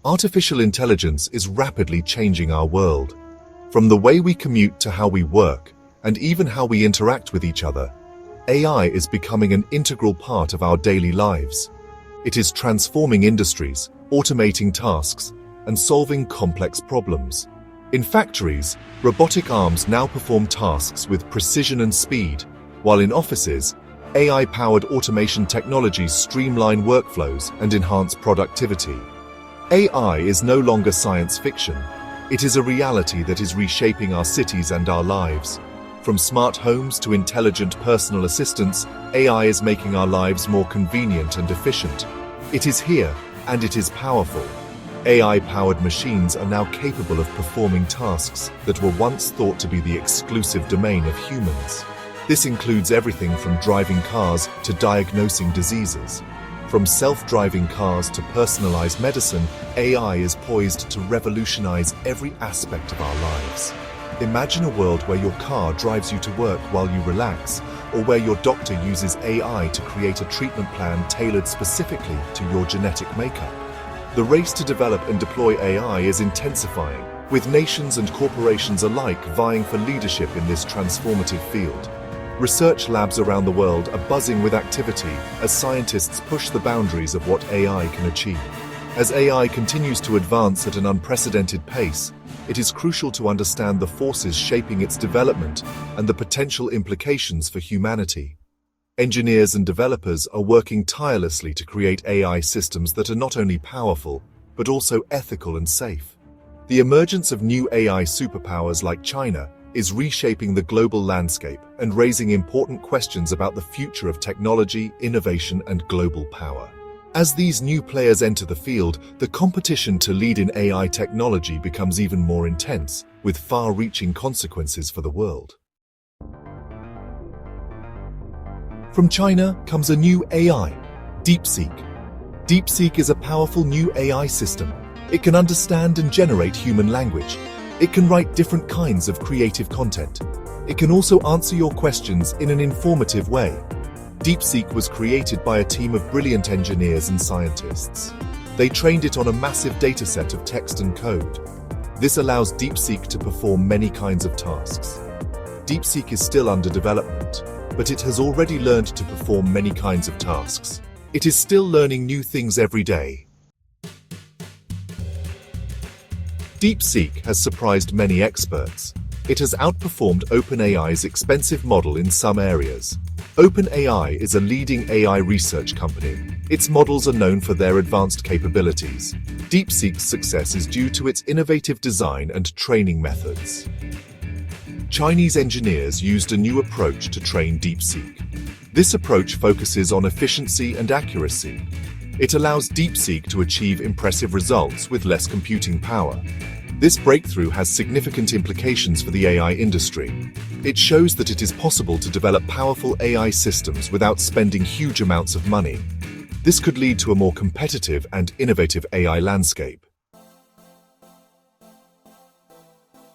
Artificial intelligence is rapidly changing our world. From the way we commute to how we work, and even how we interact with each other, AI is becoming an integral part of our daily lives. It is transforming industries, automating tasks, and solving complex problems. In factories, robotic arms now perform tasks with precision and speed, while in offices, AI-powered automation technologies streamline workflows and enhance productivity. AI is no longer science fiction. It is a reality that is reshaping our cities and our lives. From smart homes to intelligent personal assistants, AI is making our lives more convenient and efficient. It is here, and it is powerful. AI-powered machines are now capable of performing tasks that were once thought to be the exclusive domain of humans. This includes everything from driving cars to diagnosing diseases. From self-driving cars to personalized medicine, AI is poised to revolutionize every aspect of our lives. Imagine a world where your car drives you to work while you relax, or where your doctor uses AI to create a treatment plan tailored specifically to your genetic makeup. The race to develop and deploy AI is intensifying, with nations and corporations alike vying for leadership in this transformative field. Research labs around the world are buzzing with activity as scientists push the boundaries of what AI can achieve. As AI continues to advance at an unprecedented pace, it is crucial to understand the forces shaping its development and the potential implications for humanity. Engineers and developers are working tirelessly to create AI systems that are not only powerful, but also ethical and safe. The emergence of new AI superpowers like China is reshaping the global landscape and raising important questions about the future of technology, innovation, and global power. As these new players enter the field, the competition to lead in AI technology becomes even more intense, with far-reaching consequences for the world. From China comes a new AI, DeepSeek. DeepSeek is a powerful new AI system. It can understand and generate human language. It can write different kinds of creative content. It can also answer your questions in an informative way. DeepSeek was created by a team of brilliant engineers and scientists. They trained it on a massive dataset of text and code. This allows DeepSeek to perform many kinds of tasks. DeepSeek is still under development, but it has already learned to perform many kinds of tasks. It is still learning new things every day. DeepSeek has surprised many experts. It has outperformed OpenAI's expensive model in some areas. OpenAI is a leading AI research company. Its models are known for their advanced capabilities. DeepSeek's success is due to its innovative design and training methods. Chinese engineers used a new approach to train DeepSeek. This approach focuses on efficiency and accuracy. It allows DeepSeek to achieve impressive results with less computing power. This breakthrough has significant implications for the AI industry. It shows that it is possible to develop powerful AI systems without spending huge amounts of money. This could lead to a more competitive and innovative AI landscape.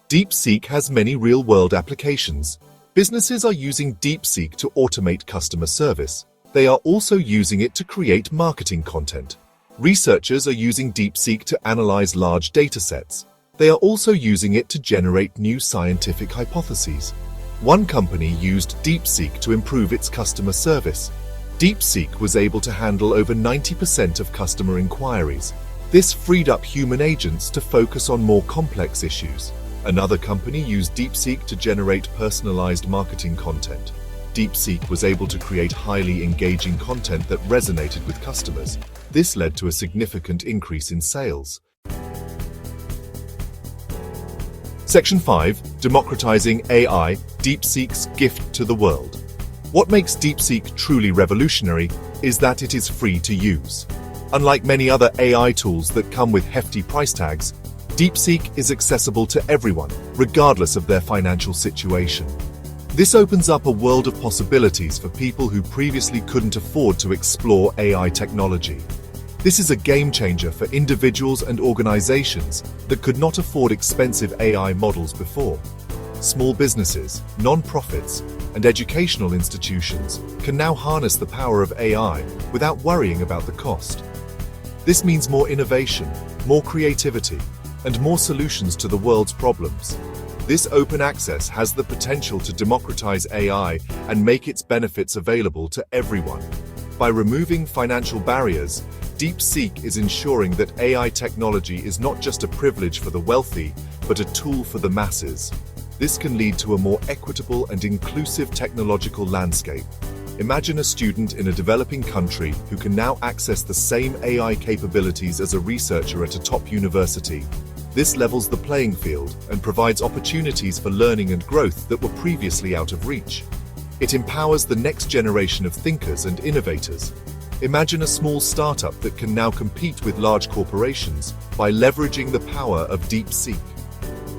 DeepSeek has many real-world applications. Businesses are using DeepSeek to automate customer service. They are also using it to create marketing content. Researchers are using DeepSeek to analyze large datasets. They are also using it to generate new scientific hypotheses. One company used DeepSeek to improve its customer service. DeepSeek was able to handle over 90% of customer inquiries. This freed up human agents to focus on more complex issues. Another company used DeepSeek to generate personalized marketing content. DeepSeek was able to create highly engaging content that resonated with customers. This led to a significant increase in sales. Section 5. Democratizing AI, DeepSeek's gift to the world. What makes DeepSeek truly revolutionary is that it is free to use. Unlike many other AI tools that come with hefty price tags, DeepSeek is accessible to everyone, regardless of their financial situation. This opens up a world of possibilities for people who previously couldn't afford to explore AI technology. This is a game changer for individuals and organizations that could not afford expensive AI models before. Small businesses, non-profits, and educational institutions can now harness the power of AI without worrying about the cost. This means more innovation, more creativity, and more solutions to the world's problems. This open access has the potential to democratize AI and make its benefits available to everyone. By removing financial barriers, DeepSeek is ensuring that AI technology is not just a privilege for the wealthy, but a tool for the masses. This can lead to a more equitable and inclusive technological landscape. Imagine a student in a developing country who can now access the same AI capabilities as a researcher at a top university. This levels the playing field and provides opportunities for learning and growth that were previously out of reach. It empowers the next generation of thinkers and innovators. Imagine a small startup that can now compete with large corporations by leveraging the power of DeepSeek.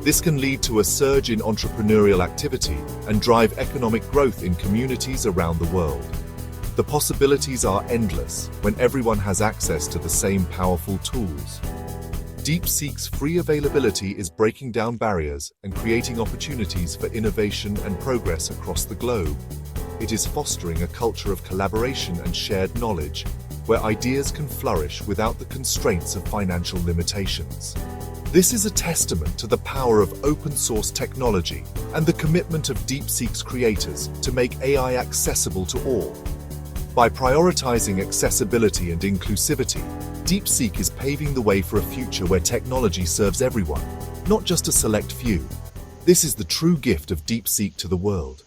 This can lead to a surge in entrepreneurial activity and drive economic growth in communities around the world. The possibilities are endless when everyone has access to the same powerful tools. DeepSeek's free availability is breaking down barriers and creating opportunities for innovation and progress across the globe. It is fostering a culture of collaboration and shared knowledge, where ideas can flourish without the constraints of financial limitations. This is a testament to the power of open-source technology and the commitment of DeepSeek's creators to make AI accessible to all. By prioritizing accessibility and inclusivity, DeepSeek is paving the way for a future where technology serves everyone, not just a select few. This is the true gift of DeepSeek to the world.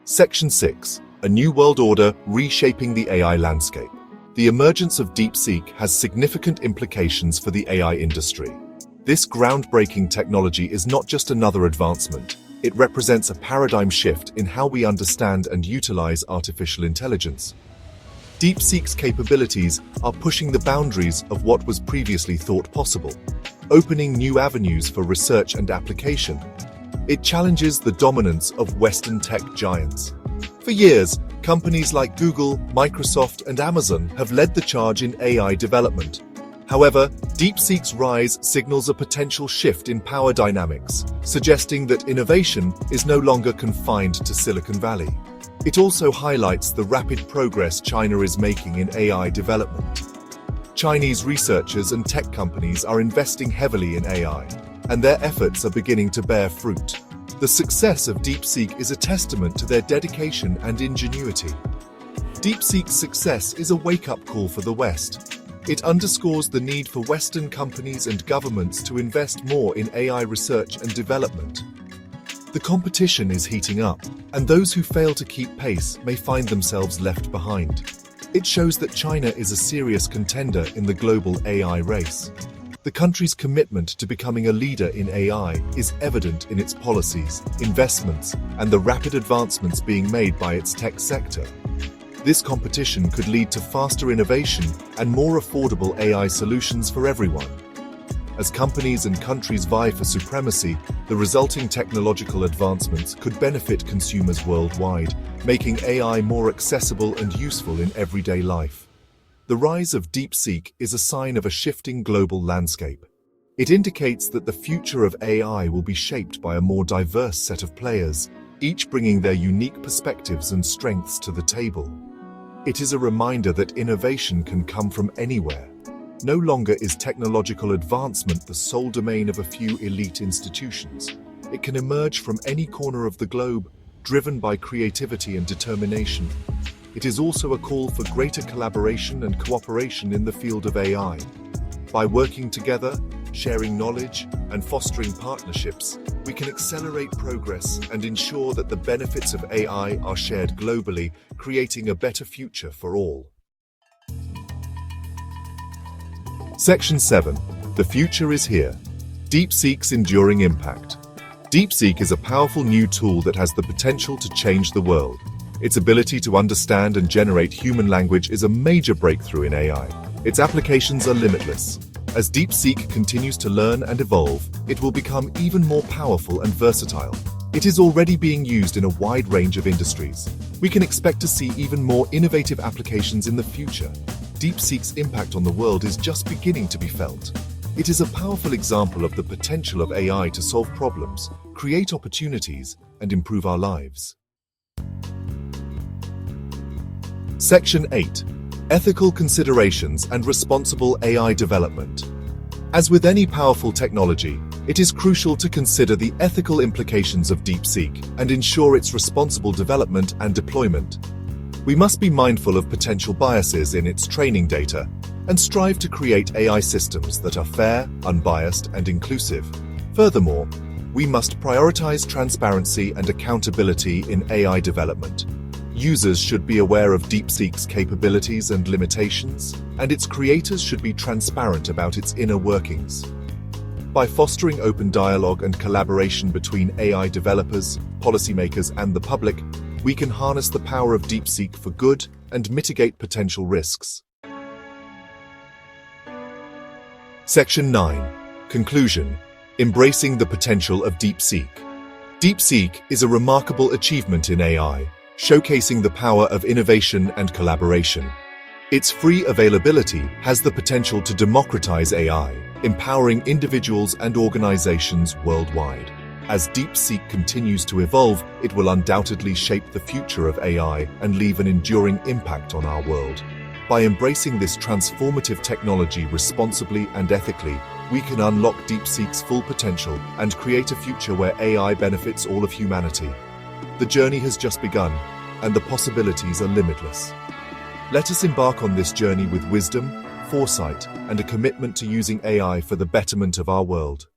Section 6. A New World Order Reshaping the AI Landscape. The emergence of DeepSeek has significant implications for the AI industry. This groundbreaking technology is not just another advancement. It represents a paradigm shift in how we understand and utilize artificial intelligence. DeepSeek's capabilities are pushing the boundaries of what was previously thought possible, opening new avenues for research and application. It challenges the dominance of Western tech giants. For years, companies like Google, Microsoft, and Amazon have led the charge in AI development. However, DeepSeek's rise signals a potential shift in power dynamics, suggesting that innovation is no longer confined to Silicon Valley. It also highlights the rapid progress China is making in AI development. Chinese researchers and tech companies are investing heavily in AI, and their efforts are beginning to bear fruit. The success of DeepSeek is a testament to their dedication and ingenuity. DeepSeek's success is a wake-up call for the West. It underscores the need for Western companies and governments to invest more in AI research and development. The competition is heating up, and those who fail to keep pace may find themselves left behind. It shows that China is a serious contender in the global AI race. The country's commitment to becoming a leader in AI is evident in its policies, investments, and the rapid advancements being made by its tech sector. This competition could lead to faster innovation and more affordable AI solutions for everyone. As companies and countries vie for supremacy, the resulting technological advancements could benefit consumers worldwide, making AI more accessible and useful in everyday life. The rise of DeepSeek is a sign of a shifting global landscape. It indicates that the future of AI will be shaped by a more diverse set of players, each bringing their unique perspectives and strengths to the table. It is a reminder that innovation can come from anywhere. No longer is technological advancement the sole domain of a few elite institutions. It can emerge from any corner of the globe, driven by creativity and determination. It is also a call for greater collaboration and cooperation in the field of AI. By working together, sharing knowledge, and fostering partnerships, we can accelerate progress and ensure that the benefits of AI are shared globally, creating a better future for all. Section 7. The future is here. DeepSeek's enduring impact. DeepSeek is a powerful new tool that has the potential to change the world. Its ability to understand and generate human language is a major breakthrough in AI. Its applications are limitless. As DeepSeek continues to learn and evolve, it will become even more powerful and versatile. It is already being used in a wide range of industries. We can expect to see even more innovative applications in the future. DeepSeek's impact on the world is just beginning to be felt. It is a powerful example of the potential of AI to solve problems, create opportunities, and improve our lives. Section 8. Ethical considerations and responsible AI development. As with any powerful technology, it is crucial to consider the ethical implications of DeepSeek and ensure its responsible development and deployment. We must be mindful of potential biases in its training data and strive to create AI systems that are fair, unbiased, and inclusive. Furthermore, we must prioritize transparency and accountability in AI development. Users should be aware of DeepSeek's capabilities and limitations, and its creators should be transparent about its inner workings. By fostering open dialogue and collaboration between AI developers, policymakers, and the public, we can harness the power of DeepSeek for good and mitigate potential risks. Section 9. Conclusion. Embracing the potential of DeepSeek. DeepSeek is a remarkable achievement in AI, showcasing the power of innovation and collaboration. Its free availability has the potential to democratize AI, empowering individuals and organizations worldwide. As DeepSeek continues to evolve, it will undoubtedly shape the future of AI and leave an enduring impact on our world. By embracing this transformative technology responsibly and ethically, we can unlock DeepSeek's full potential and create a future where AI benefits all of humanity. The journey has just begun, and the possibilities are limitless. Let us embark on this journey with wisdom, foresight, and a commitment to using AI for the betterment of our world.